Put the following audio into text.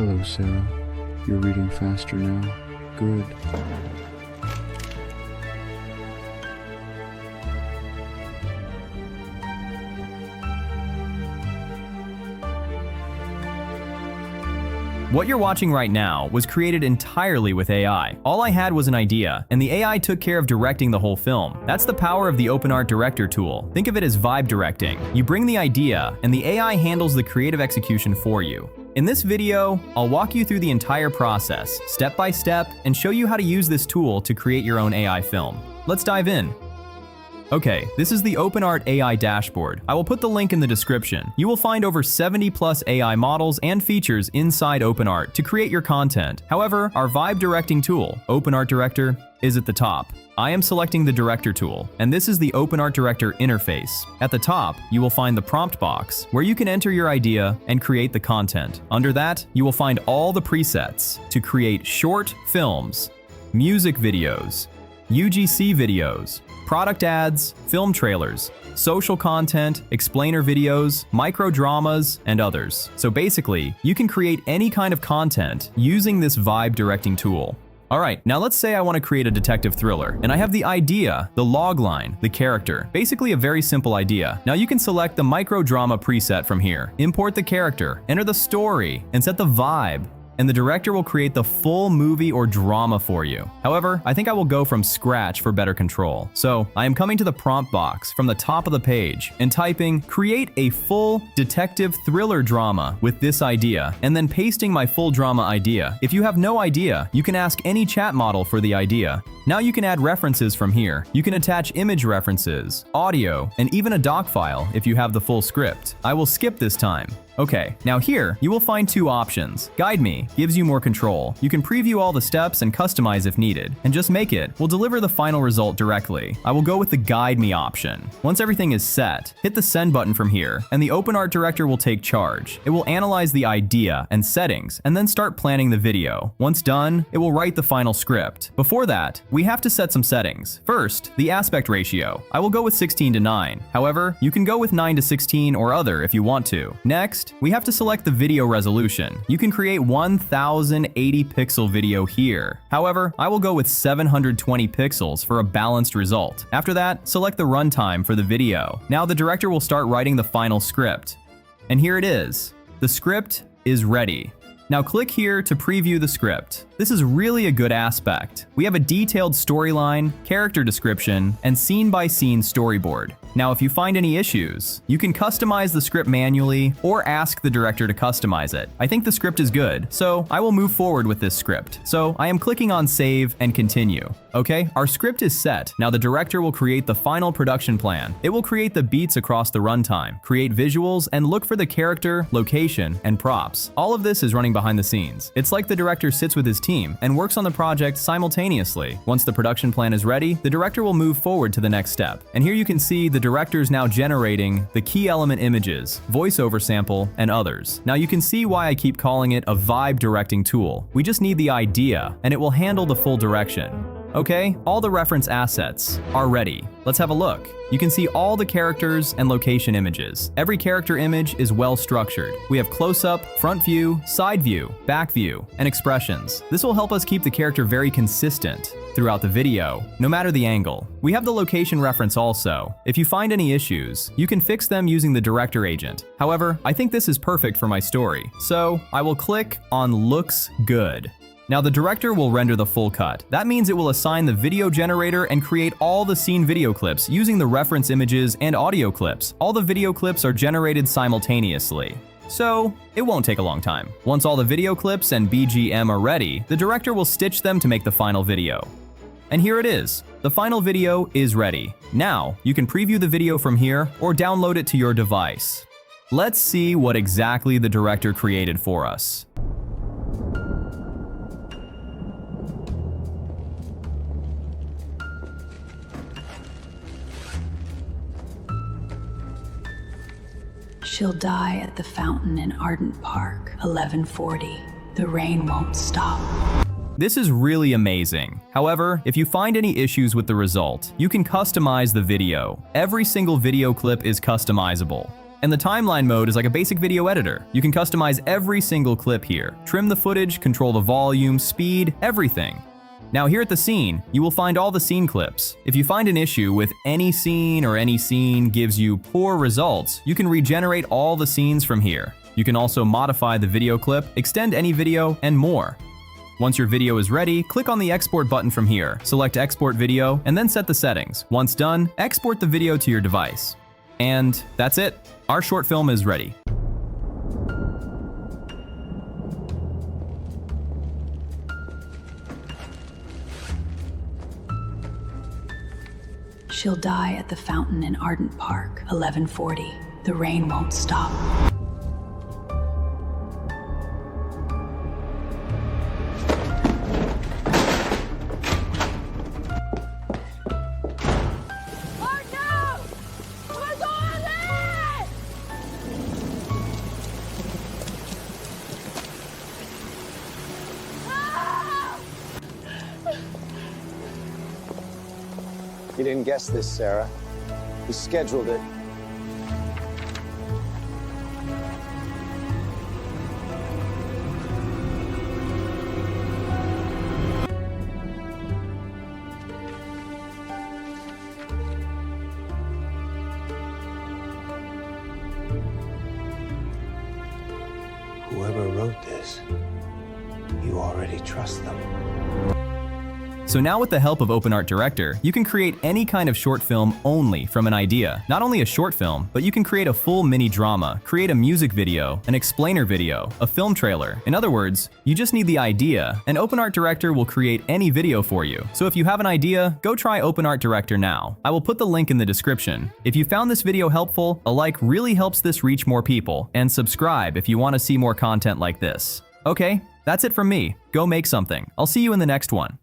Hello, Sarah. You're reading faster now. Good. What you're watching right now was created entirely with AI. All I had was an idea, and the AI took care of directing the whole film. That's the power of the OpenArt Director tool. Think of it as vibe directing. You bring the idea, and the AI handles the creative execution for you. In this video, I'll walk you through the entire process, step by step, and show you how to use this tool to create your own AI film. Let's dive in. Okay, this is the OpenArt AI dashboard. I will put the link in the description. You will find over 70+ AI models and features inside OpenArt to create your content. However, our vibe directing tool, OpenArt Director, is at the top. I am selecting the Director tool, and this is the OpenArt Director interface. At the top, you will find the prompt box, where you can enter your idea and create the content. Under that, you will find all the presets to create short films, music videos, UGC videos, product ads, film trailers, social content, explainer videos, micro dramas, and others. So basically, you can create any kind of content using this vibe directing tool. Alright, now let's say I want to create a detective thriller, and I have the idea, the logline, the character. Basically a very simple idea. Now you can select the micro drama preset from here, import the character, enter the story, and set the vibe, and the director will create the full movie or drama for you. However, I think I will go from scratch for better control. So I am coming to the prompt box from the top of the page and typing create a full detective thriller drama with this idea, and then pasting my full drama idea. If you have no idea, you can ask any chat model for the idea. Now you can add references from here. You can attach image references, audio, and even a doc file if you have the full script. I will skip this time. Okay, now here, you will find two options. Guide Me gives you more control. You can preview all the steps and customize if needed, and just make it. We'll deliver the final result directly. I will go with the Guide Me option. Once everything is set, hit the Send button from here, and the OpenArt Director will take charge. It will analyze the idea and settings, and then start planning the video. Once done, it will write the final script. Before that, we have to set some settings. First, the aspect ratio. I will go with 16:9. However, you can go with 9:16 or other if you want to. Next, we have to select the video resolution. You can create 1080 pixel video here. However, I will go with 720 pixels for a balanced result. After that, select the runtime for the video. Now the director will start writing the final script. And here it is. The script is ready. Now click here to preview the script. This is really a good aspect. We have a detailed storyline, character description, and scene-by-scene storyboard. Now if you find any issues, you can customize the script manually or ask the director to customize it. I think the script is good, so I will move forward with this script. So I am clicking on Save and Continue. Okay, our script is set. Now the director will create the final production plan. It will create the beats across the runtime, create visuals, and look for the character, location, and props. All of this is running behind the scenes. It's like the director sits with his team and works on the project simultaneously. Once the production plan is ready, the director will move forward to the next step. And here you can see the director is now generating the key element images, voiceover sample, and others. Now you can see why I keep calling it a vibe directing tool. We just need the idea, and it will handle the full direction. Okay, all the reference assets are ready. Let's have a look. You can see all the characters and location images. Every character image is well structured. We have close-up, front view, side view, back view, and expressions. This will help us keep the character very consistent throughout the video, no matter the angle. We have the location reference also. If you find any issues, you can fix them using the director agent. However, I think this is perfect for my story, so I will click on Looks Good. Now the director will render the full cut. That means it will assign the video generator and create all the scene video clips using the reference images and audio clips. All the video clips are generated simultaneously, so it won't take a long time. Once all the video clips and BGM are ready, the director will stitch them to make the final video. And here it is. The final video is ready. Now, you can preview the video from here or download it to your device. Let's see what exactly the director created for us. She'll die at the fountain in Ardent Park, 11:40. The rain won't stop. This is really amazing. However, if you find any issues with the result, you can customize the video. Every single video clip is customizable. And the timeline mode is like a basic video editor. You can customize every single clip here. Trim the footage, control the volume, speed, everything. Now here at the scene, you will find all the scene clips. If you find an issue with any scene or any scene gives you poor results, you can regenerate all the scenes from here. You can also modify the video clip, extend any video, and more. Once your video is ready, click on the export button from here, select export video, and then set the settings. Once done, export the video to your device. And that's it. Our short film is ready. She'll die at the fountain in Ardent Park, 11:40. The rain won't stop. You didn't guess this, Sarah. We scheduled it. Whoever wrote this, you already trust them. So now with the help of OpenArt Director, you can create any kind of short film only from an idea. Not only a short film, but you can create a full mini drama, create a music video, an explainer video, a film trailer. In other words, you just need the idea, and OpenArt Director will create any video for you. So if you have an idea, go try OpenArt Director now. I will put the link in the description. If you found this video helpful, a like really helps this reach more people, and subscribe if you want to see more content like this. Okay, that's it from me. Go make something. I'll see you in the next one.